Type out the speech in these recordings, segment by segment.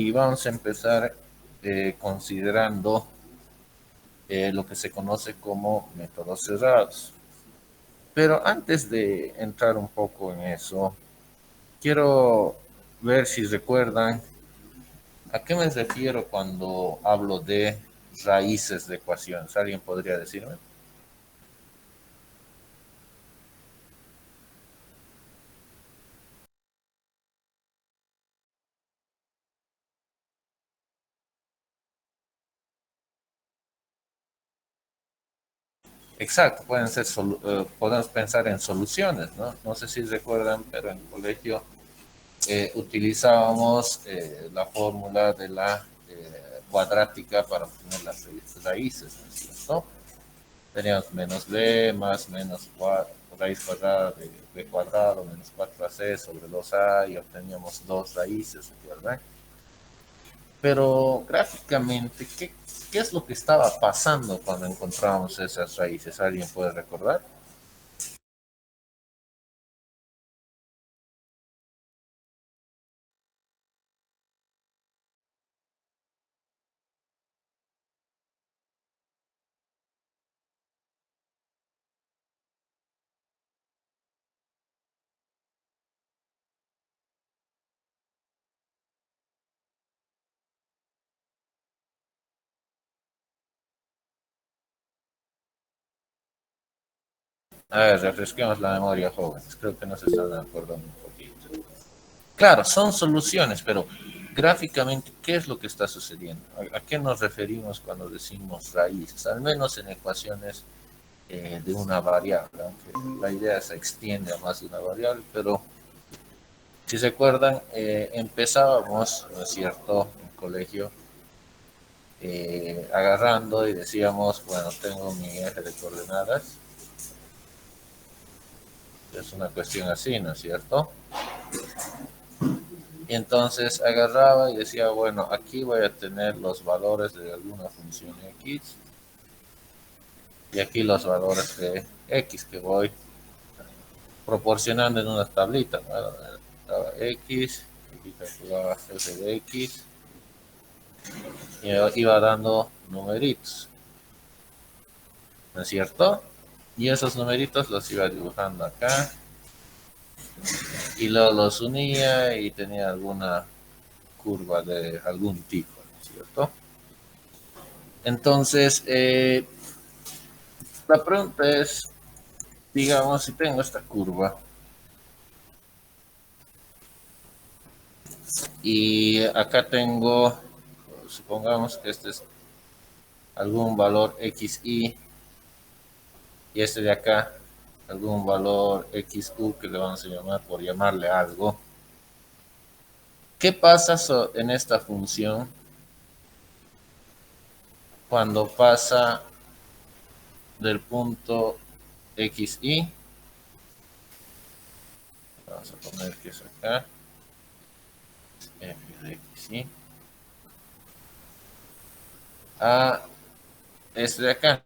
Y vamos a empezar considerando lo que se conoce como métodos cerrados. Pero antes de entrar un poco en eso, quiero ver si recuerdan a qué me refiero cuando hablo de raíces de ecuaciones. ¿Alguien podría decirme? Exacto, podemos pensar en soluciones, ¿no? No sé si recuerdan, pero en el colegio utilizábamos la fórmula de la cuadrática para obtener las raíces, ¿no es cierto? Teníamos menos b más menos raíz cuadrada de b cuadrado menos 4ac sobre 2a y obteníamos dos raíces, ¿verdad? Pero gráficamente, ¿qué es lo que estaba pasando cuando encontrábamos esas raíces? ¿Alguien puede recordar? A ver, refresquemos la memoria, jóvenes. Creo que nos están acordando un poquito. Claro, son soluciones, pero gráficamente, ¿qué es lo que está sucediendo? ¿A qué nos referimos cuando decimos raíces? Al menos en ecuaciones de una variable, aunque la idea se extiende a más de una variable, pero si se acuerdan, empezábamos, ¿no es cierto?, en el colegio, agarrando y decíamos, bueno, tengo mi eje de coordenadas, es una cuestión así, ¿no es cierto? Y entonces agarraba y decía, bueno, aquí voy a tener los valores de alguna función x y aquí los valores de x que voy proporcionando en una tablita. Bueno, estaba x, aquí calculaba f de x y iba dando numeritos, ¿no es cierto? Y esos numeritos los iba dibujando acá y luego los unía y tenía alguna curva de algún tipo, ¿no es cierto? Entonces, la pregunta es, digamos, si tengo esta curva y acá tengo, supongamos que este es algún valor xy y este de acá algún valor xu que le vamos a llamar por llamarle algo. ¿Qué pasa en esta función cuando pasa del punto xy? Vamos a poner que es acá, f de xy, a este de acá.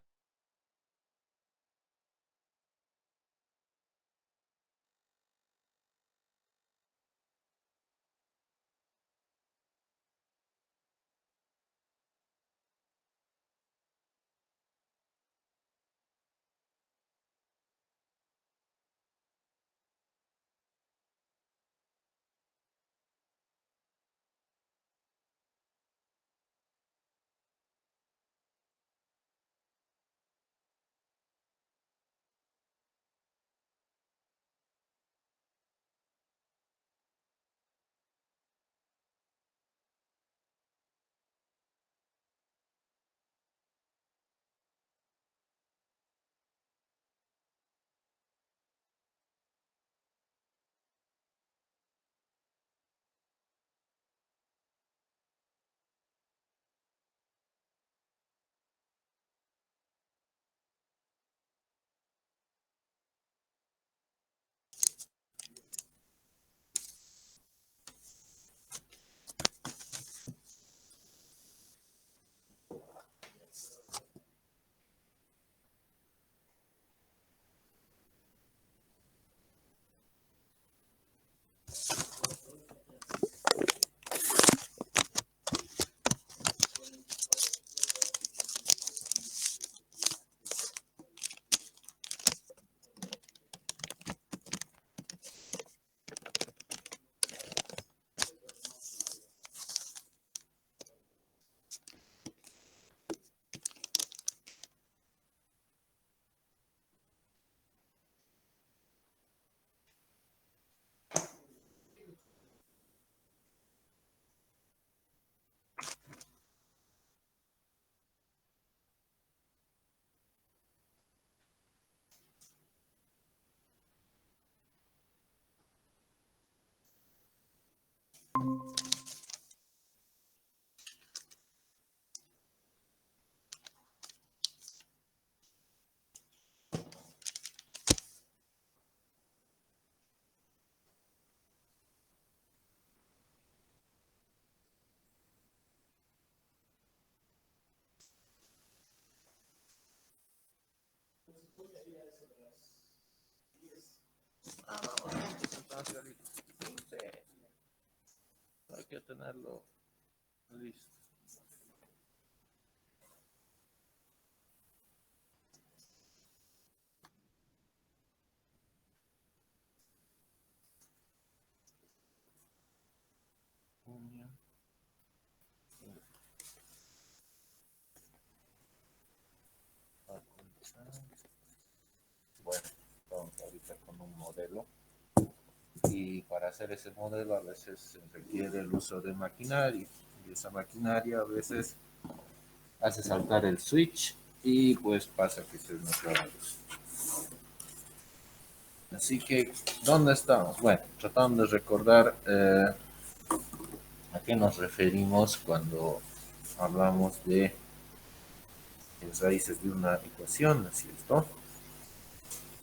Ah, vamos, esto está facilito. Sí, hay que tenerlo listo. Junio. Bueno, vamos ahorita con un modelo. Y para hacer ese modelo a veces se requiere el uso de maquinaria. Y esa maquinaria a veces hace saltar el switch y pues pasa que se nos va la luz. Así que, ¿dónde estamos? Bueno, tratando de recordar a qué nos referimos cuando hablamos de raíces de una ecuación, ¿no es cierto?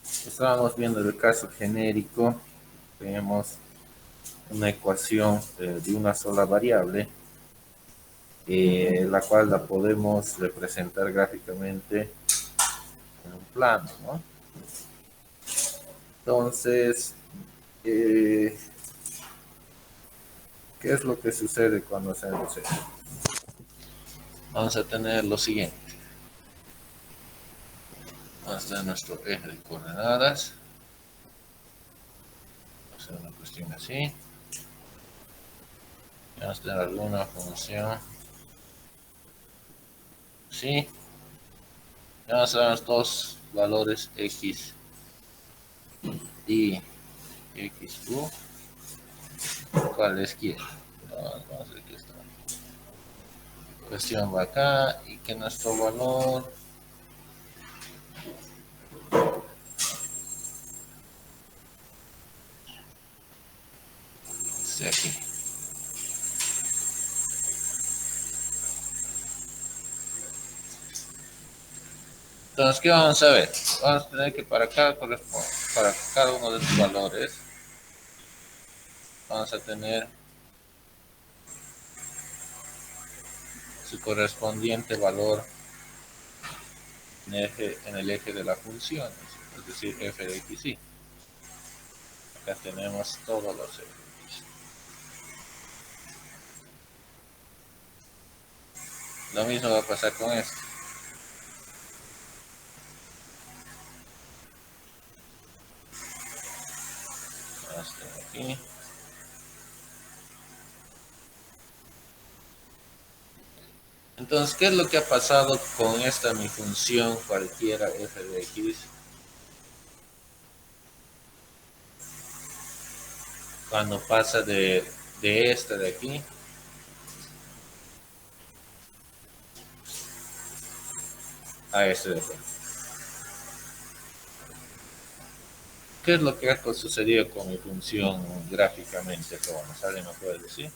Estábamos viendo el caso genérico, tenemos una ecuación de una sola variable, la cual la podemos representar gráficamente en un plano, ¿no? Entonces, eh, ¿qué es lo que sucede cuando hacemos esto? Vamos a tener lo siguiente. Vamos a tener nuestro eje de coordenadas. Vamos a hacer una cuestión así. Vamos a tener alguna función. Sí. Vamos a dar los dos valores x y xu. ¿Cuáles quieren? Vamos a ver qué está. Cuestión va acá y que nuestro valor esté aquí. Entonces, ¿qué vamos a ver? Vamos a tener que para cada uno de los valores, vamos a tener su correspondiente valor en el eje de la función, es decir, f de x y. Acá tenemos todos los ejes. Lo mismo va a pasar con esto. Hasta aquí. Entonces, ¿qué es lo que ha pasado con esta mi función cualquiera f de x cuando pasa de esta de aquí a este de aquí? ¿Qué es lo que ha sucedido con mi función gráficamente? ¿Alguien me puede decir?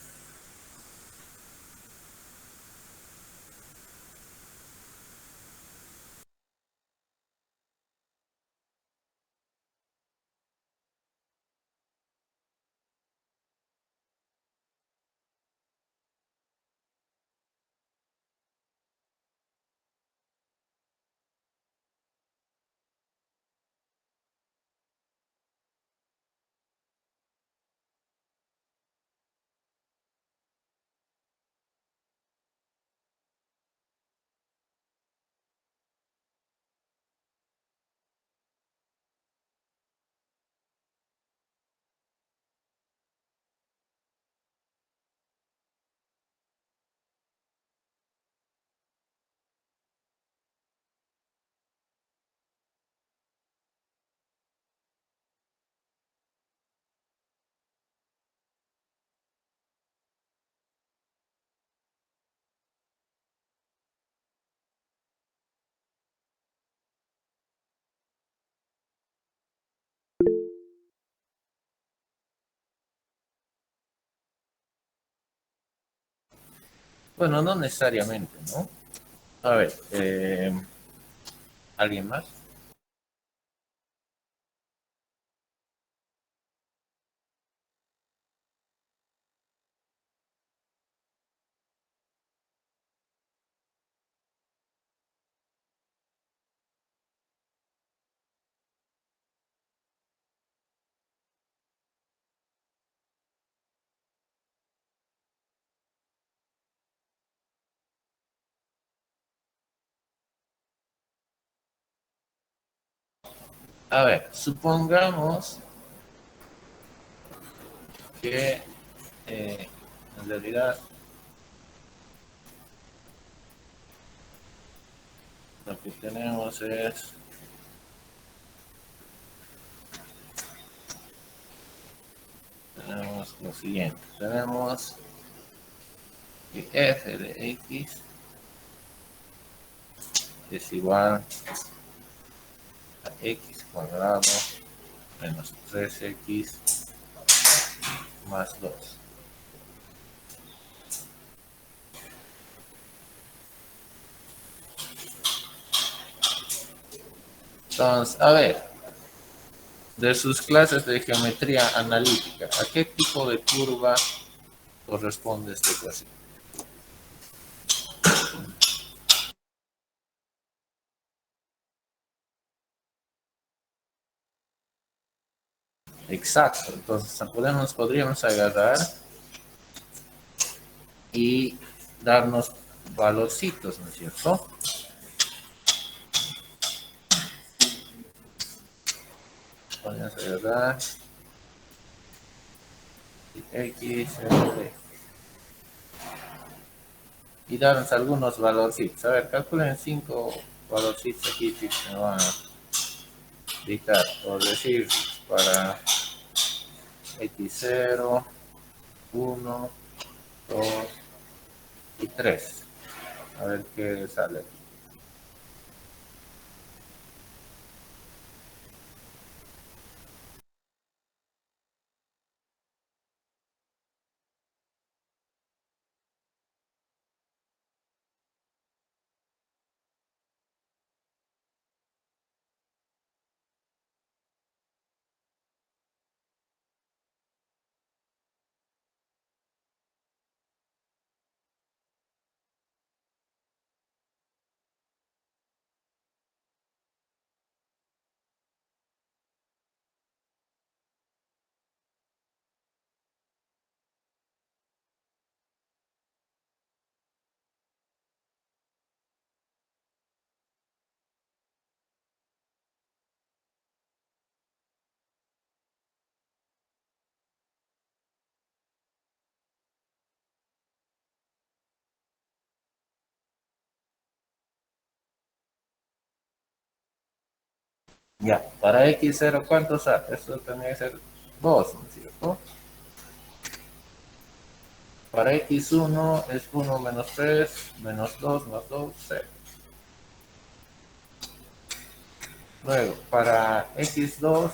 Bueno, no necesariamente, ¿no? A ver, ¿alguien más? A ver, supongamos que en realidad lo que tenemos es lo siguiente. Tenemos que f de x es igual a x cuadrado menos 3x más 2. Entonces, a ver, de sus clases de geometría analítica, ¿a qué tipo de curva corresponde esta ecuación? Exacto, entonces podríamos agarrar y darnos valorcitos, ¿no es cierto? Podríamos agarrar x, y darnos algunos valorcitos. A ver, calculen 5 valorcitos aquí que me van a indicar, por decir, para x0, 1, 2 y 3. A ver qué sale. Ya, para x0, ¿cuánto sale? Esto tendría que ser 2, ¿no es cierto? Para x1 es 1 menos 3, menos 2 más 2, 0. Luego, para x2,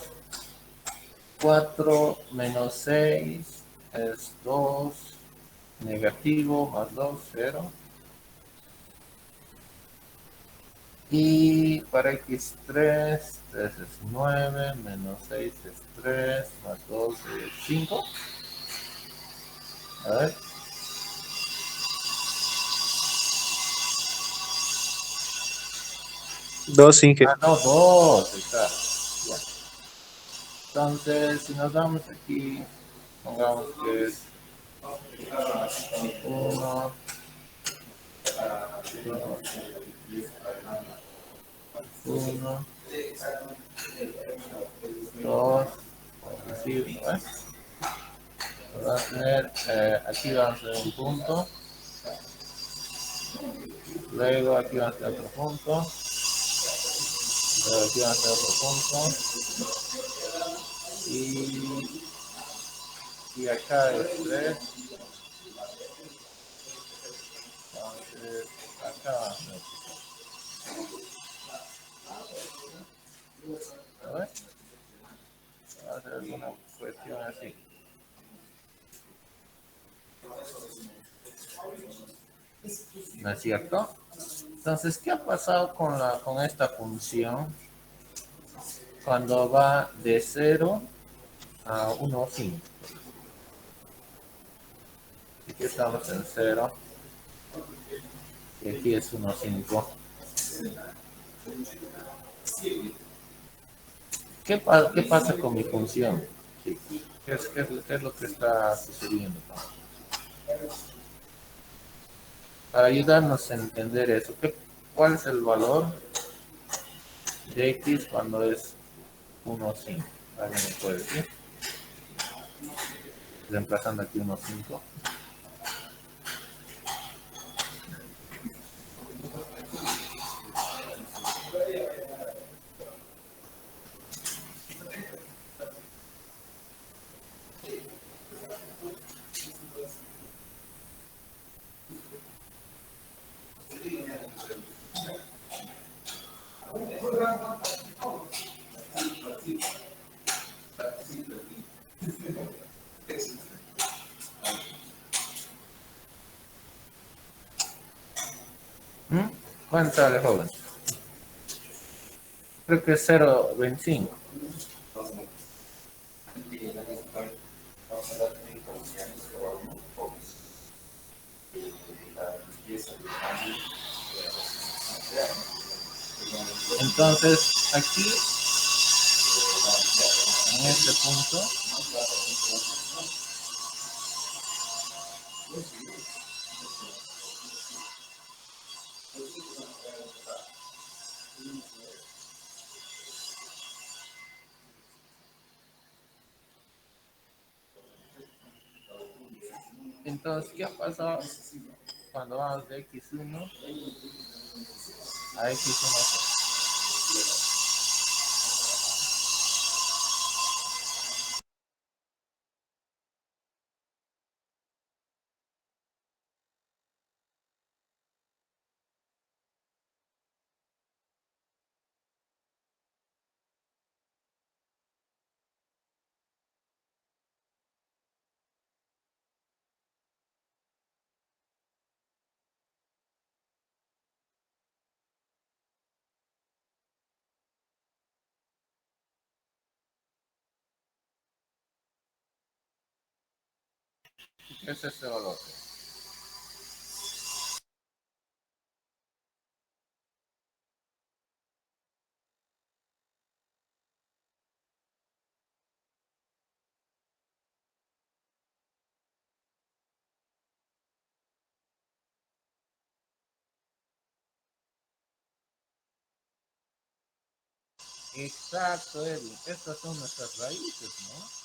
4 menos 6 es 2, negativo, más 2, 0. Y para x3, 3 es 9, menos 6 es 3, más 2 es 5. A ver. 2, Inge. Ah, no, 2, exacto. Ya. Entonces, si nos damos aquí, pongamos que es 1, 1, 2, así, ¿no? Va a tener, aquí vamos a tener un punto, luego aquí vamos a tener otro punto, luego aquí vamos a tener otro punto, y acá es 3, entonces acá vamos a tener, a ver, vamos a hacer alguna cuestión así. ¿No es cierto? Entonces, ¿qué ha pasado con esta función cuando va de 0 a 1, 5? Aquí estamos en 0 y aquí es 1, 5. ¿Qué pasa con mi función? ¿Qué es lo que está sucediendo? Para ayudarnos a entender eso, ¿cuál es el valor de x cuando es 1, 5. ¿Alguien me puede decir? Reemplazando aquí 1, 5. ¿Cuánto sale, joven? Creo que es 0,25. Entonces, aquí, en este punto, entonces, ¿qué ha pasado cuando vamos de x1 a x1? ¿Qué es este valor? Exacto, Edwin. Estas son nuestras raíces, ¿no?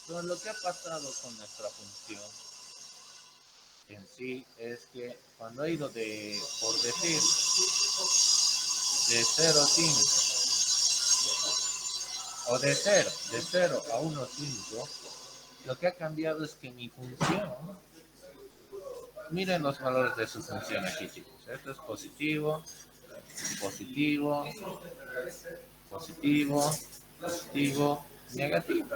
Entonces, lo que ha pasado con nuestra función en sí es que cuando ha ido de, por decir, de 0,5 o de cero a 1,5, lo que ha cambiado es que mi función, miren los valores de su función aquí, chicos. Esto es positivo, positivo, positivo, positivo, negativo.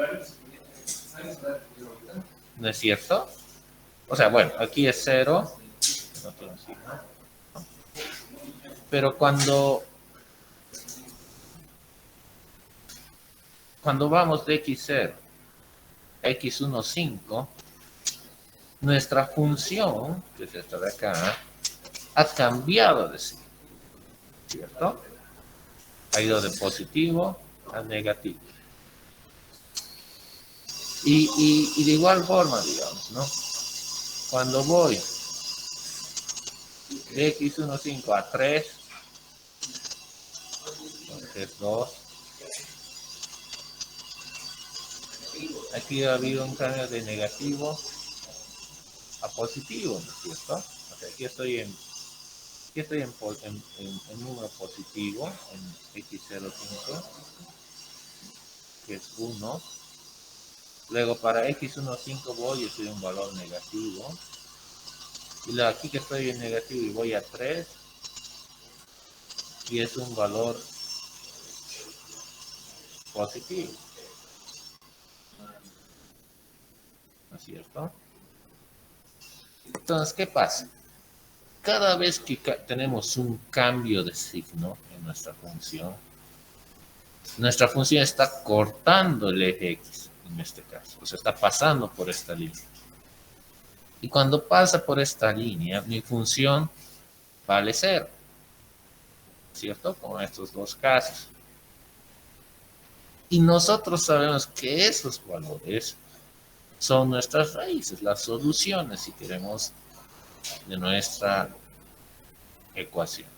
¿No es cierto? O sea, bueno, aquí es 0, no tiene signo, pero cuando vamos de x0 a x1,5, nuestra función, que es esta de acá, ha cambiado de signo, ¿cierto? Ha ido de positivo a negativo. Y de igual forma, digamos, ¿no? Cuando voy de x1,5 a 3, entonces 2, aquí ha habido un cambio de negativo a positivo, ¿no es cierto? O sea, aquí estoy en número positivo, en x05, que es 1. Luego para x15 voy y estoy en un valor negativo. Y aquí que estoy en negativo y voy a 3, y es un valor positivo, ¿no es cierto? Entonces, ¿qué pasa? Cada vez que tenemos un cambio de signo en nuestra función está cortando el eje X, en este caso, o sea, está pasando por esta línea. Y cuando pasa por esta línea, mi función vale 0. ¿cierto? Como en estos dos casos. Y nosotros sabemos que esos valores son nuestras raíces, las soluciones, si queremos, de nuestra ecuación.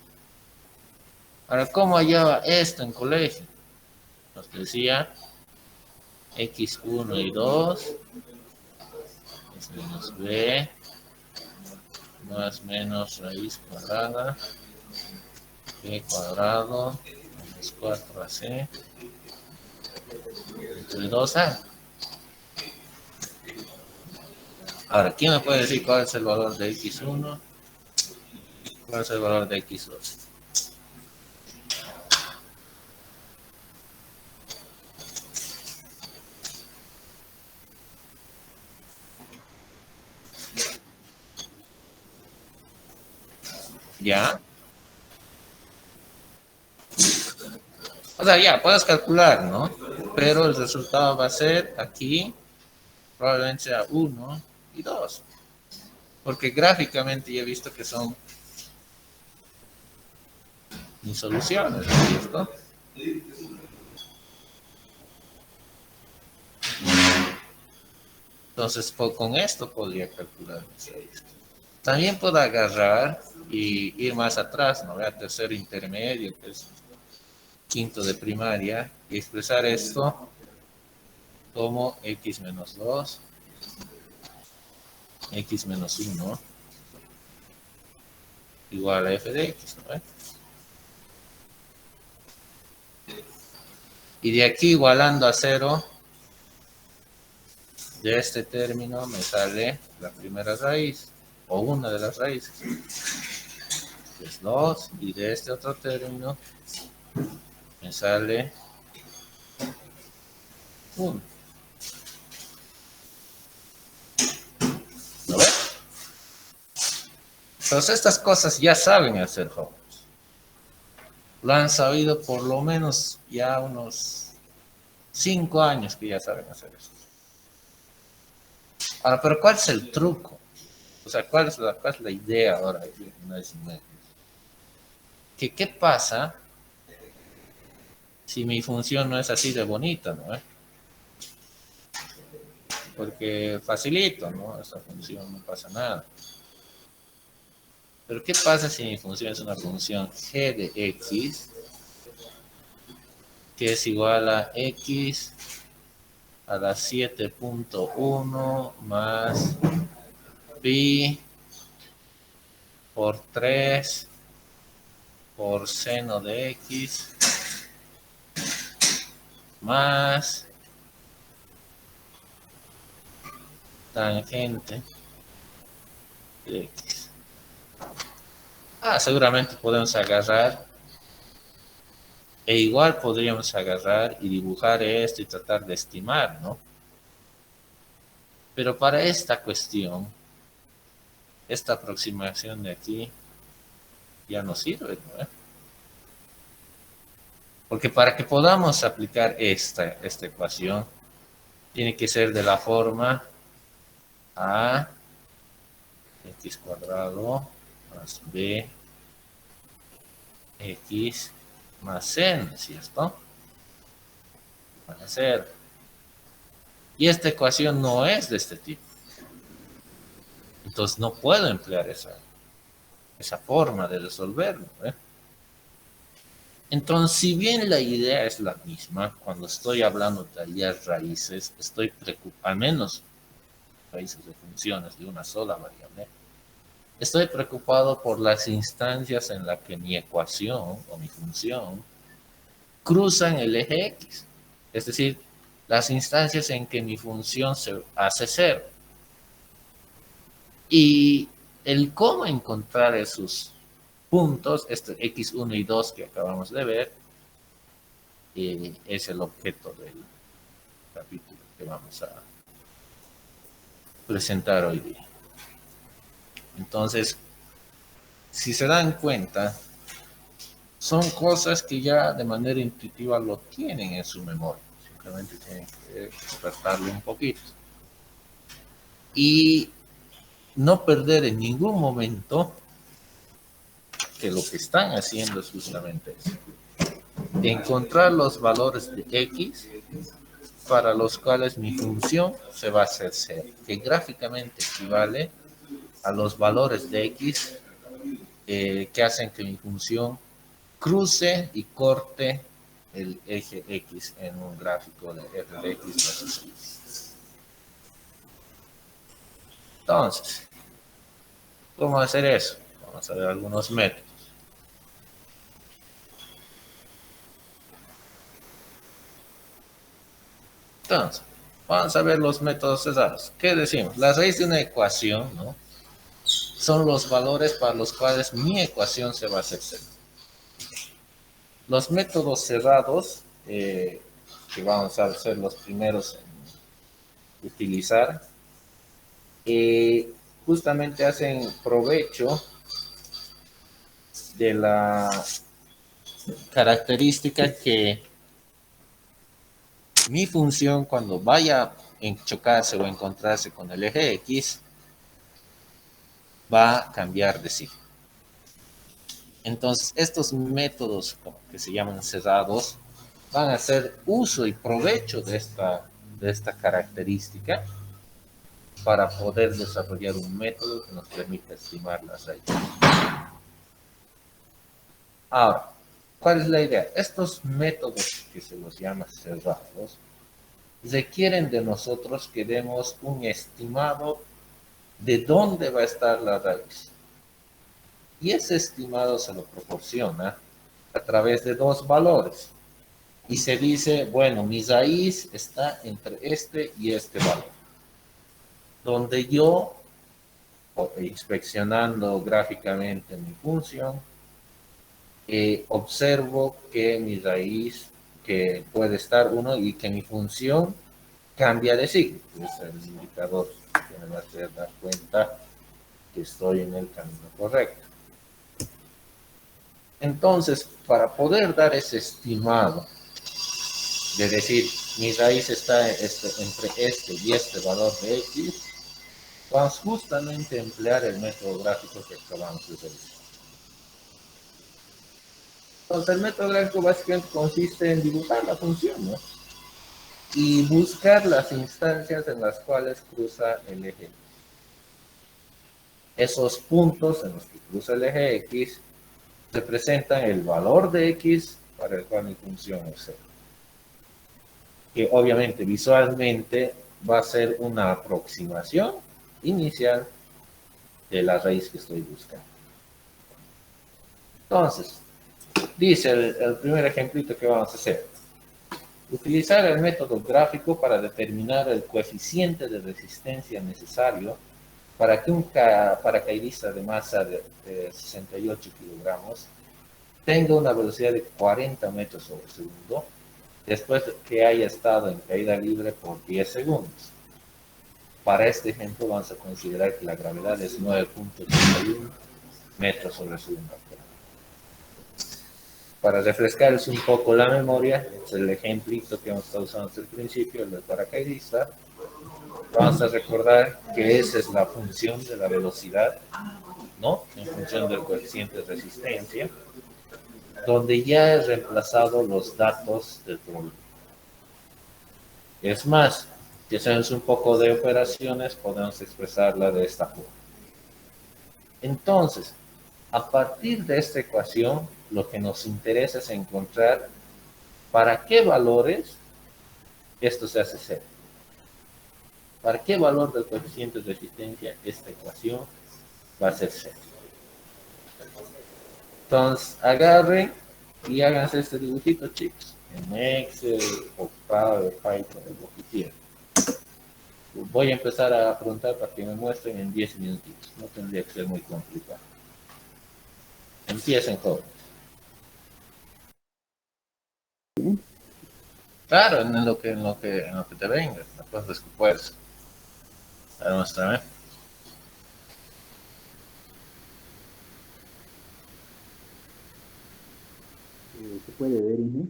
Ahora, ¿cómo hallaba esto en colegio? Nos decía x1 y 2 es menos b más menos raíz cuadrada b cuadrado menos 4ac entre 2a. Ahora, ¿quién me puede decir cuál es el valor de x1? ¿Cuál es el valor de x2? ¿Ya? O sea, ya, puedes calcular, ¿no? Pero el resultado va a ser aquí, probablemente sea 1 y 2. Porque gráficamente ya he visto que son mis soluciones, ¿cierto? Entonces, con esto podría calcular mis raíces. También puedo agarrar y ir más atrás, ¿no? A tercero intermedio, que es quinto de primaria, y expresar esto como x menos 2, x menos 1, igual a f de x, ¿no? Y de aquí igualando a 0, de este término me sale la primera raíz, o una de las raíces, que es 2, y de este otro término me sale 1. ¿Lo ves? Entonces estas cosas ya saben hacer jóvenes. Lo han sabido por lo menos ya unos 5 años que ya saben hacer eso. Ahora, pero ¿cuál es el truco? O sea, cuál es la idea ahora? ¿Qué pasa si mi función no es así de bonita, ¿no? Porque facilito, ¿no? Esta función no pasa nada. Pero ¿qué pasa si mi función es una función g de x, que es igual a x a la 7.1 más pi por 3 por seno de x más tangente de x? Seguramente podemos agarrar, e igual podríamos agarrar y dibujar esto y tratar de estimar, ¿no? Pero para esta cuestión, esta aproximación de aquí ya no sirve, ¿no? Porque para que podamos aplicar esta ecuación, tiene que ser de la forma a x cuadrado más b x más n, ¿cierto? Van a ser. Y esta ecuación no es de este tipo. Entonces no puedo emplear esa forma de resolverlo, ¿eh? Entonces, si bien la idea es la misma, cuando estoy hablando de hallar raíces, estoy preocupado, al menos raíces de funciones de una sola variable, estoy preocupado por las instancias en las que mi ecuación o mi función cruzan el eje X. Es decir, las instancias en que mi función se hace cero. Y el cómo encontrar esos puntos, este x1 y 2 que acabamos de ver, es el objeto del capítulo que vamos a presentar hoy día. Entonces, si se dan cuenta, son cosas que ya de manera intuitiva lo tienen en su memoria. Simplemente tienen que despertarlo un poquito. Y no perder en ningún momento que lo que están haciendo es justamente eso. Encontrar los valores de X para los cuales mi función se va a hacer cero, que gráficamente equivale a los valores de X que hacen que mi función cruce y corte el eje X en un gráfico de f de X versus X. Entonces, ¿cómo hacer eso? Vamos a ver algunos métodos. Entonces, vamos a ver los métodos cesados. ¿Qué decimos? La raíz de una ecuación, ¿no?, son los valores para los cuales mi ecuación se va a hacer cero. Los métodos cerrados, que vamos a ser los primeros en utilizar, justamente hacen provecho de la característica que mi función, cuando vaya a chocarse o encontrarse con el eje X, va a cambiar de signo. Entonces, estos métodos que se llaman cerrados van a hacer uso y provecho de esta característica para poder desarrollar un método que nos permita estimar las raíces. Ahora, ¿cuál es la idea? Estos métodos que se los llama cerrados requieren de nosotros que demos un estimado de dónde va a estar la raíz. Y ese estimado se lo proporciona a través de dos valores. Y se dice, bueno, mi raíz está entre este y este valor. Donde yo, inspeccionando gráficamente mi función, observo que mi raíz, que puede estar uno, y que mi función cambia de signo. Es el indicador que me va a hacer dar cuenta que estoy en el camino correcto. Entonces, para poder dar ese estimado, de decir, mi raíz está entre este y este valor de X, vamos justamente a emplear el método gráfico que acabamos de revisar. Entonces, el método gráfico básicamente consiste en dibujar la función, ¿no?, y buscar las instancias en las cuales cruza el eje. Esos puntos en los que cruza el eje X representan el valor de X para el cual mi función es cero. Que obviamente visualmente va a ser una aproximación inicial de la raíz que estoy buscando. Entonces, dice el primer ejemplito que vamos a hacer. Utilizar el método gráfico para determinar el coeficiente de resistencia necesario para que un paracaidista de masa de 68 kilogramos tenga una velocidad de 40 metros sobre segundo después de que haya estado en caída libre por 10 segundos. Para este ejemplo vamos a considerar que la gravedad es 9.81 metros sobre segundo. Para refrescarles un poco la memoria, es el ejemplito que hemos estado usando desde el principio, el del paracaidista. Vamos a recordar que esa es la función de la velocidad, ¿no?, en función del coeficiente de resistencia, donde ya he reemplazado los datos del problema. Es más, si hacemos un poco de operaciones, podemos expresarla de esta forma. Entonces, a partir de esta ecuación, lo que nos interesa es encontrar para qué valores esto se hace cero. ¿Para qué valor del coeficiente de resistencia esta ecuación va a ser cero? Entonces, agarren y háganse este dibujito, chicos, en Excel, o PowerPoint, lo que quieran. Voy a empezar a preguntar para que me muestren en 10 minutitos. No tendría que ser muy complicado. Empiecen, jóvenes. Claro, en lo que te venga, las cosas que puedes. A ver, muéstrame. Se puede ver, ¿no?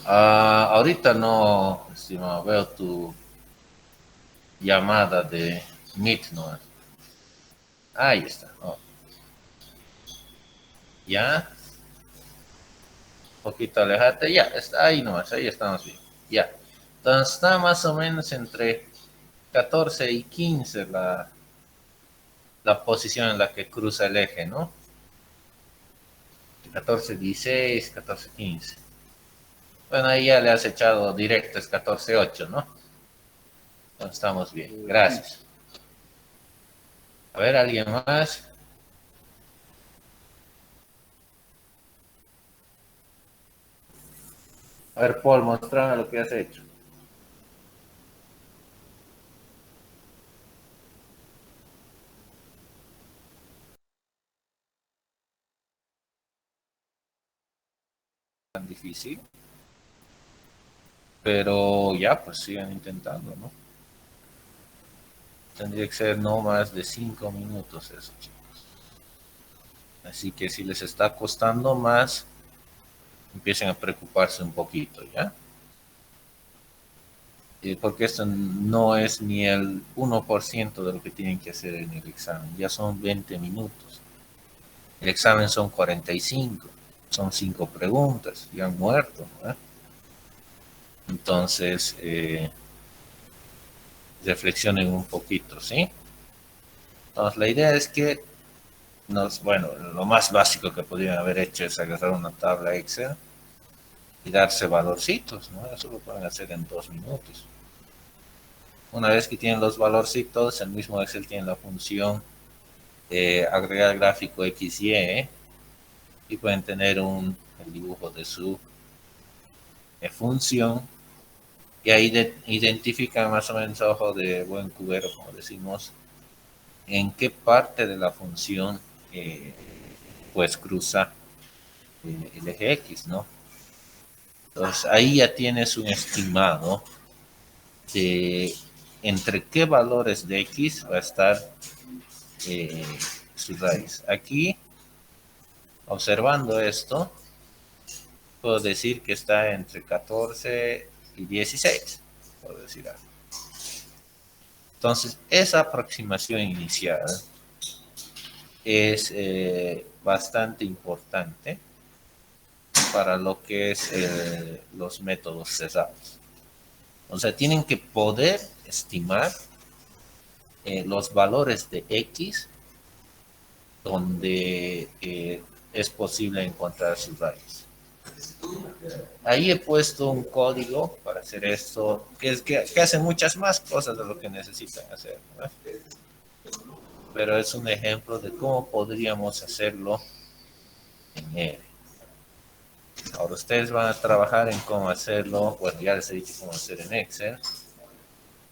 Ahorita no, estimado, veo tu llamada de Meet, ¿no? Ahí está. Oh. Ya. Un poquito alejate. Ya, está ahí nomás. Ahí estamos bien. Ya. Entonces está más o menos entre 14 y 15 la posición en la que cruza el eje, ¿no? 14, 16, 14, 15. Bueno, ahí ya le has echado directo, es 14, 8, ¿no? Entonces estamos bien. Sí. Gracias. A ver, ¿alguien más? A ver, Paul, mostrame lo que has hecho. Tan difícil, pero ya, pues sigan intentando, ¿no? Tendría que ser no más de 5 minutos eso, chicos. Así que si les está costando más, empiecen a preocuparse un poquito, ¿ya? Porque esto no es ni el 1% de lo que tienen que hacer en el examen, ya son 20 minutos. El examen son 45, son 5 preguntas, ya han muerto, ¿no? Entonces, reflexionen un poquito, ¿sí? Entonces, la idea es que bueno, lo más básico que podrían haber hecho es agarrar una tabla Excel y darse valorcitos, ¿no? Eso lo pueden hacer en 2 minutos. Una vez que tienen los valorcitos, el mismo Excel tiene la función agregar gráfico XY, y pueden tener el dibujo de su función, y ahí identifican más o menos a ojo de buen cubero, como decimos, en qué parte de la función pues cruza el eje X, ¿no? Entonces ahí ya tienes un estimado de entre qué valores de X va a estar eh, su raíz. Aquí, observando esto, puedo decir que está entre 14 y 16, puedo decir algo. Entonces, esa aproximación inicial es bastante importante para lo que es los métodos cerrados. O sea, tienen que poder estimar los valores de X donde es posible encontrar su raíz. Ahí he puesto un código para hacer esto, que hace muchas más cosas de lo que necesitan hacer, ¿no? Pero es un ejemplo de cómo podríamos hacerlo en R. Ahora ustedes van a trabajar en cómo hacerlo, bueno, ya les he dicho cómo hacer en Excel,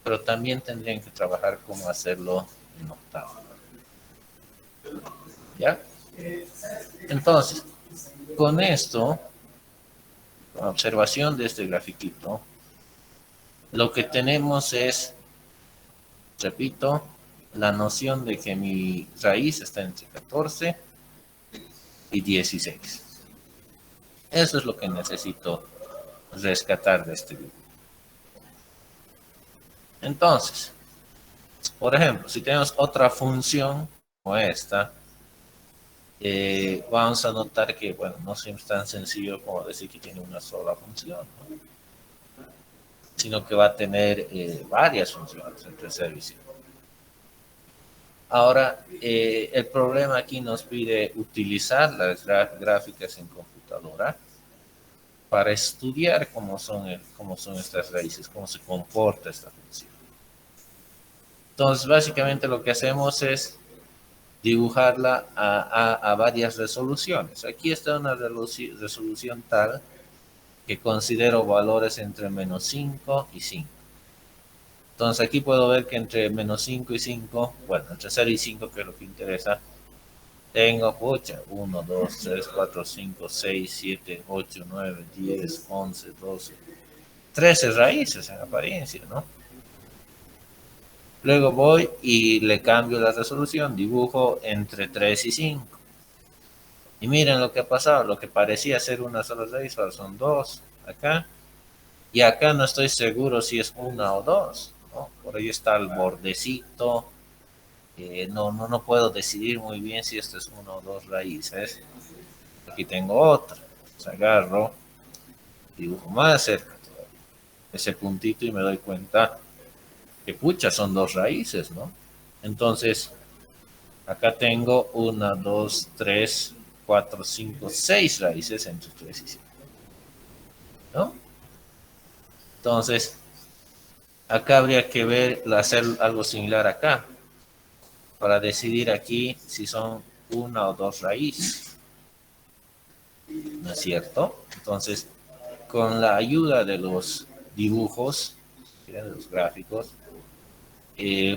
pero también tendrían que trabajar cómo hacerlo en Octavo. ¿Ya? Entonces, con esto, con observación de este grafiquito, lo que tenemos es, repito, la noción de que mi raíz está entre 14 y 16. Eso es lo que necesito rescatar de este video. Entonces, por ejemplo, si tenemos otra función como esta, vamos a notar que, bueno, no siempre es tan sencillo como decir que tiene una sola función, ¿no? Sino que va a tener varias funciones entre 0 y 5. Ahora, el problema aquí nos pide utilizar las gráficas en computadora para estudiar cómo son estas raíces, cómo se comporta esta función. Entonces, básicamente lo que hacemos es dibujarla a varias resoluciones. Aquí está una resolución tal que considero valores entre menos 5 y 5. Entonces aquí puedo ver que entre menos 5 y 5, bueno, entre 0 y 5, que es lo que interesa, tengo, pucha, 1, 2, 3, 4, 5, 6, 7, 8, 9, 10, 11, 12, 13 raíces en apariencia, ¿no? Luego voy y le cambio la resolución, dibujo entre 3 y 5. Y miren lo que ha pasado, lo que parecía ser una sola raíz, ahora son dos acá. Y acá no estoy seguro si es una o dos, ¿no? Por ahí está el bordecito, no puedo decidir muy bien si esto es una o dos raíces. Aquí tengo otra. Pues agarro, dibujo más cerca ese puntito y me doy cuenta que pucha, son dos raíces, ¿no? Entonces, acá tengo una, dos, tres, cuatro, cinco, seis raíces entre 3 y 5, ¿no? Entonces, acá habría que ver, hacer algo similar acá, para decidir aquí si son una o dos raíces, ¿no es cierto? Entonces, con la ayuda de los dibujos, de los gráficos,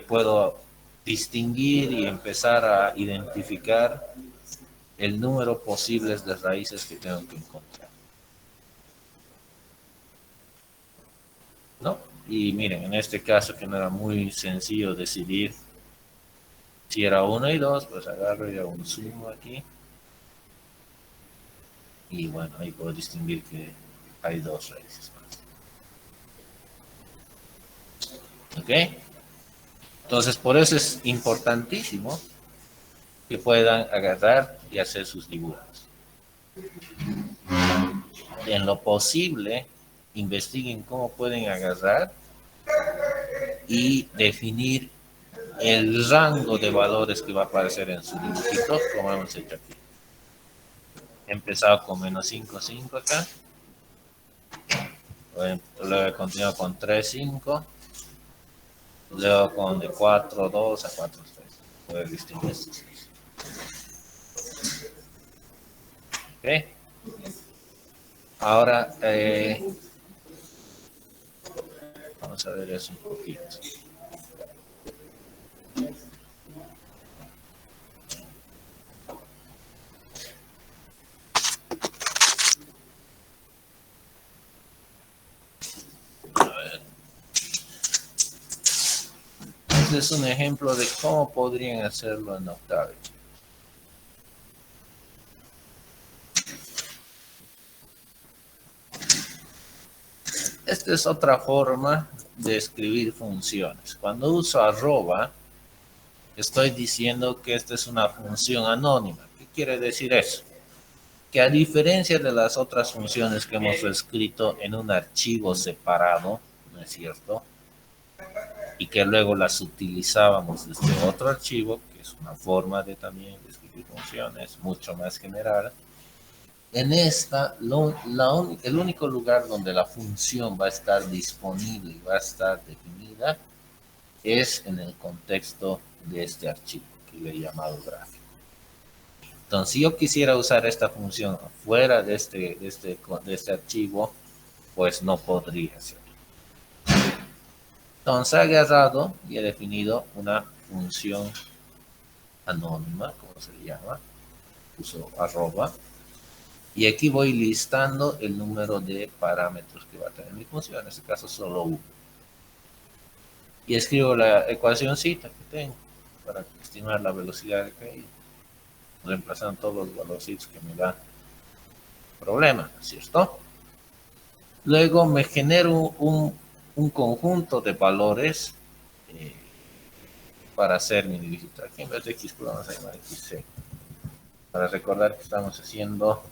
puedo distinguir y empezar a identificar el número posibles de raíces que tengo que encontrar, ¿no? Y miren, en este caso que no era muy sencillo decidir si era uno y dos, pues agarro y hago un zoom aquí. Y bueno, ahí puedo distinguir que hay dos raíces más. ¿Ok? Entonces, por eso es importantísimo que puedan agarrar y hacer sus dibujos. En lo posible, investiguen cómo pueden agarrar y definir el rango de valores que va a aparecer en su dibujito, como hemos hecho aquí. He empezado con menos 5, 5 acá. Luego he continuado con 3, 5. Luego con de 4, 2 a 4, 3. Puedes distinguir estos. ¿Ok? Ahora, vamos a ver eso un poquito. Este es un ejemplo de cómo podrían hacerlo en Octave. Esta es otra forma de escribir funciones. Cuando uso arroba, estoy diciendo que esta es una función anónima. ¿Qué quiere decir eso? Que a diferencia de las otras funciones que hemos escrito en un archivo separado, ¿no es cierto? Y que luego las utilizábamos desde otro archivo, que es una forma de también escribir funciones mucho más general. En esta, el único lugar donde la función va a estar disponible y va a estar definida es en el contexto de este archivo que le he llamado gráfico. Entonces, si yo quisiera usar esta función fuera de este archivo, pues no podría ser. Entonces, he agarrado y he definido una función anónima, como se le llama, uso arroba, y aquí voy listando el número de parámetros que va a tener mi función, en este caso solo uno. Y escribo la ecuacióncita que tengo para estimar la velocidad de caída, reemplazando todos los valorcitos que me da problema, ¿cierto? Luego me genero un conjunto de valores para hacer mi dígito. Aquí en vez de x, vamos a llamar xc. Para recordar que estamos haciendo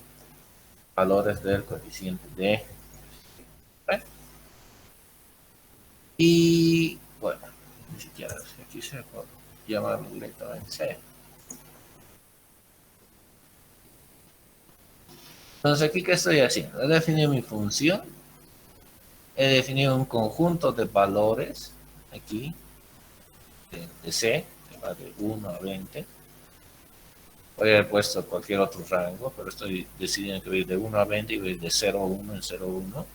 valores del coeficiente de... ¿eh? Y bueno, ni siquiera aquí se puede llamar directamente c. Entonces, aquí, ¿qué estoy haciendo? He definido mi función. He definido un conjunto de valores aquí de C, que va de 1 a 20. Podría haber puesto cualquier otro rango, pero estoy decidiendo que voy de 1 a 20 y voy de 0 a 1 en 0 a 1.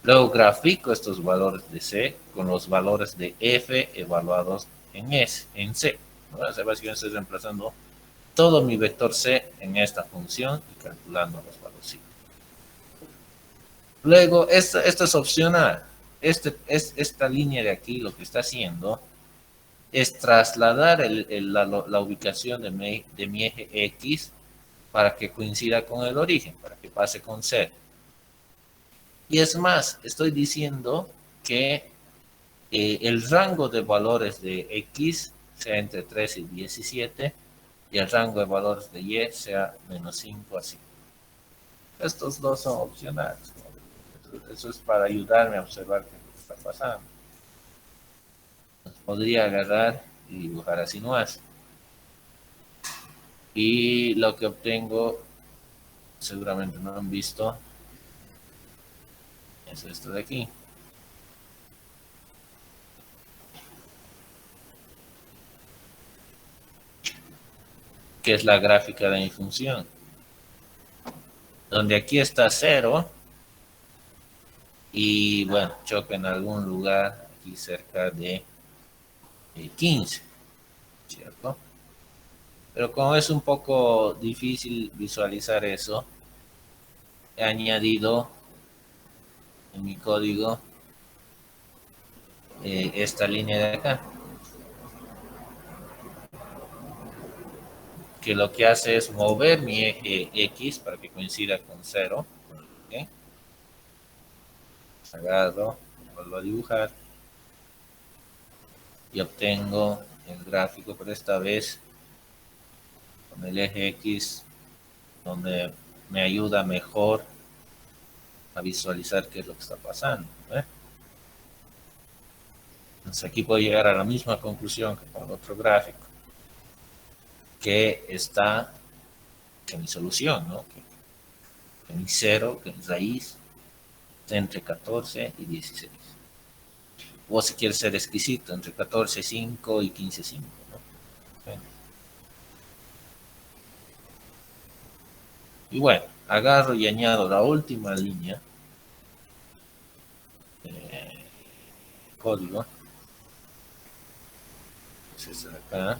Luego grafico estos valores de C con los valores de F evaluados en C. ¿No? O sea, básicamente estoy reemplazando todo mi vector C en esta función y calculando los valores. Luego, esto es opcional. Esta línea de aquí lo que está haciendo es trasladar la ubicación de mi eje X para que coincida con el origen, para que pase con 0. Y es más, estoy diciendo que el rango de valores de X sea entre 3 y 17, y el rango de valores de y sea menos 5 a 5. Estos dos son opcionales, ¿no? Eso es para ayudarme a observar qué es lo que está pasando. Entonces, podría agarrar y dibujar así nomás. Y lo que obtengo, seguramente no han visto, es esto de aquí, que es la gráfica de mi función, donde aquí está 0 y bueno, choca en algún lugar aquí cerca de 15, ¿cierto? Pero como es un poco difícil visualizar eso, he añadido en mi código esta línea de acá, que lo que hace es mover mi eje X para que coincida con 0. ¿Okay? Agarro, vuelvo a dibujar y obtengo el gráfico, pero esta vez con el eje X, donde me ayuda mejor a visualizar qué es lo que está pasando. ¿Eh? Entonces aquí puedo llegar a la misma conclusión que con el otro gráfico, que está en mi solución, ¿no? Que mi cero, que mi raíz, está entre 14 y 16. O si quieres ser exquisito, entre 14,5 y 15,5. ¿No? ¿Sí? Y bueno, agarro y añado la última línea de código, que es esta de acá.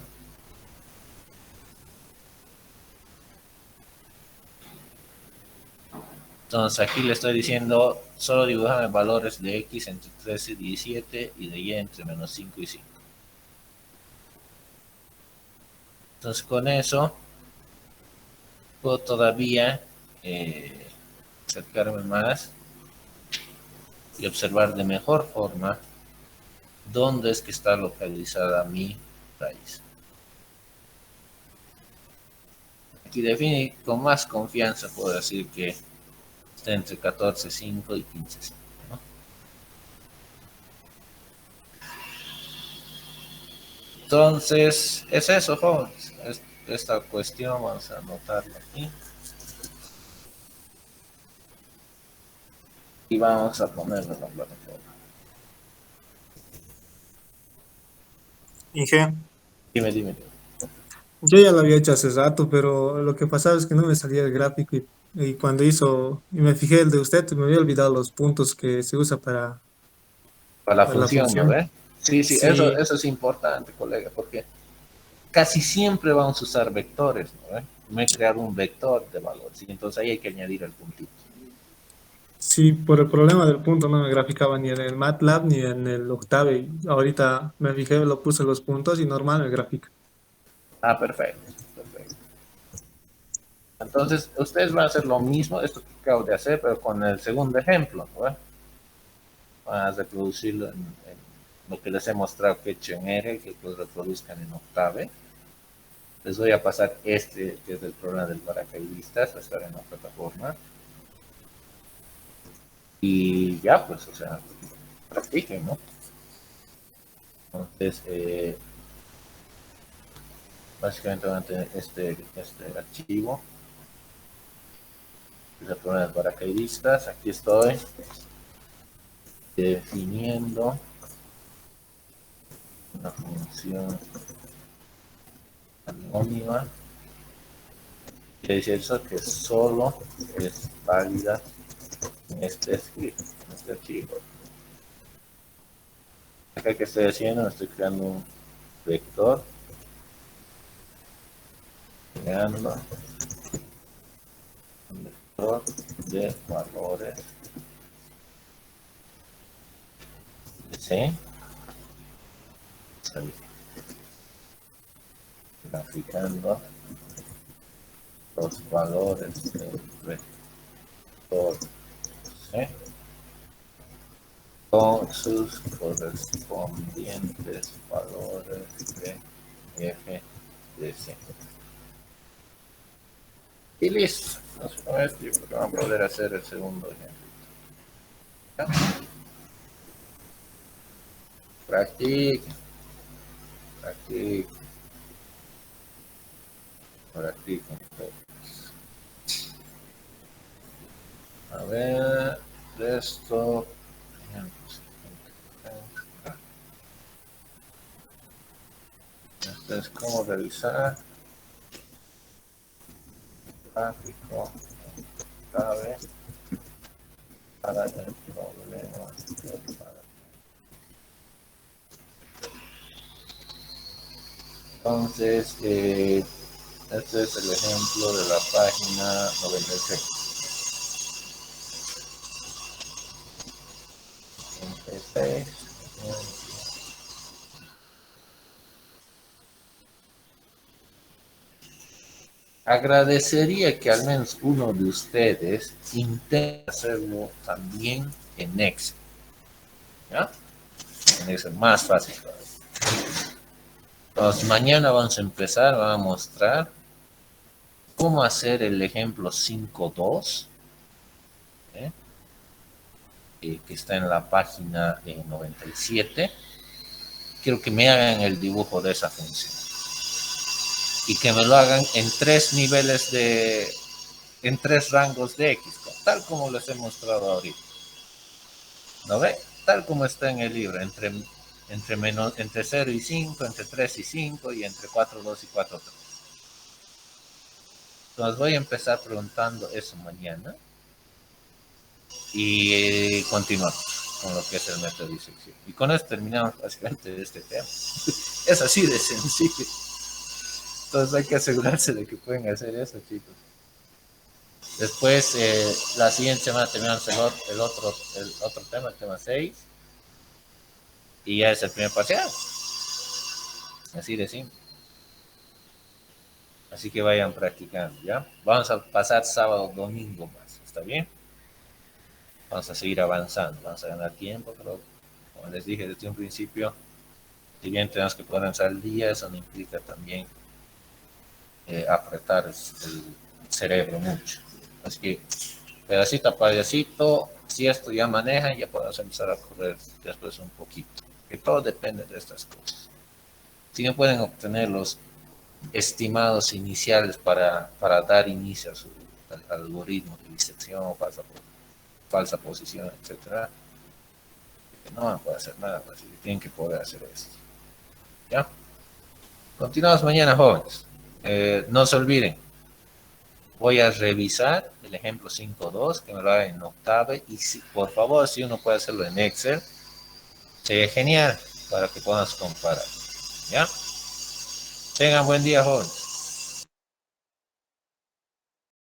Entonces aquí le estoy diciendo, solo dibujame valores de X entre 13 y 17 y de Y entre menos 5 y 5. Entonces con eso puedo todavía acercarme más y observar de mejor forma dónde es que está localizada mi raíz. Aquí con más confianza puedo decir que está entre 14,5 y 15,5. ¿No? Entonces, es eso, jóvenes. Esta cuestión, vamos a anotarlo aquí. Y vamos a ponerlo en la plataforma. Inge, Dime. yo ya lo había hecho hace rato, pero lo que pasaba es que no me salía el gráfico y cuando y me fijé el de usted, me había olvidado los puntos que se usa Para la para la función, ¿no función. ve? Sí, Sí, eso es importante, colega, porque casi siempre vamos a usar vectores, ¿no ve? Me he creado un vector de valores y entonces ahí hay que añadir el puntito. sí, por el problema del punto no me graficaba ni en el MATLAB ni en el Octave. Y ahorita me fijé, lo puse los puntos y normal me grafica. Ah, perfecto. Entonces, ustedes van a hacer lo mismo, esto que acabo de hacer, pero con el segundo ejemplo, ¿no ve? Van a reproducirlo en lo que les he mostrado que he hecho en R, que lo reproduzcan en Octave. Les voy a pasar este, que es el programa del paracaidistas, va a estar en la plataforma. Y ya, pues, o sea, practiquen, ¿no? Entonces, básicamente van a tener este archivo, que es el programa del paracaidistas. Aquí estoy definiendo una función anónima. Quiere decir eso que solo es válida en este script, en este archivo. Acá que estoy haciendo, estoy creando un vector, creando un vector de valores de C, graficando los valores del vector C con sus correspondientes valores de F de C. Y listo. Entonces, con esto yo creo que vamos a poder hacer el segundo ejemplo. ¿Ya? Practiquen, practiquen, practiquen. A ver, esto. Esto es cómo revisar. Gráfico. Clave. Para el problema. Entonces, este es el ejemplo de la página 96. 96. Agradecería que al menos uno de ustedes intente hacerlo también en Excel. ¿Ya? En Excel, más fácil. Entonces, mañana vamos a empezar, vamos a mostrar cómo hacer el ejemplo 5.2, que está en la página 97. Quiero que me hagan el dibujo de esa función y que me lo hagan en 3 niveles en 3 rangos de X, tal como les he mostrado ahorita. ¿No ve? Tal como está en el libro, entre 0 y 5, entre 3 y 5 y entre 4, 2 y 4, 3. Entonces voy a empezar preguntando eso mañana y continuamos con lo que es el método de disección. Y con esto terminamos básicamente este tema. Es así de sencillo. Entonces hay que asegurarse de que pueden hacer eso, chicos. Después, la siguiente semana terminamos el otro tema, el tema 6. Y ya es el primer parcial. Así de simple. Así que vayan practicando, ¿ya? Vamos a pasar sábado, domingo más, ¿está bien? Vamos a seguir avanzando, vamos a ganar tiempo, pero como les dije desde un principio, si bien tenemos que ponernos al día, eso no implica también apretar el cerebro mucho. Así que pedacito a pedacito, si esto ya manejan, ya podemos empezar a correr después un poquito. Que todo depende de estas cosas. Si no pueden obtener los estimados iniciales para dar inicio a su algoritmo de disección, falsa posición, etcétera, no van a poder hacer nada, pues tienen que poder hacer esto. ¿Ya? Continuamos mañana, jóvenes. No se olviden, voy a revisar el ejemplo 5.2, que me lo haga en Octave, y si, por favor, si uno puede hacerlo en Excel, sería genial para que podamos comparar. ¿Ya? Tengan buen día, jóvenes.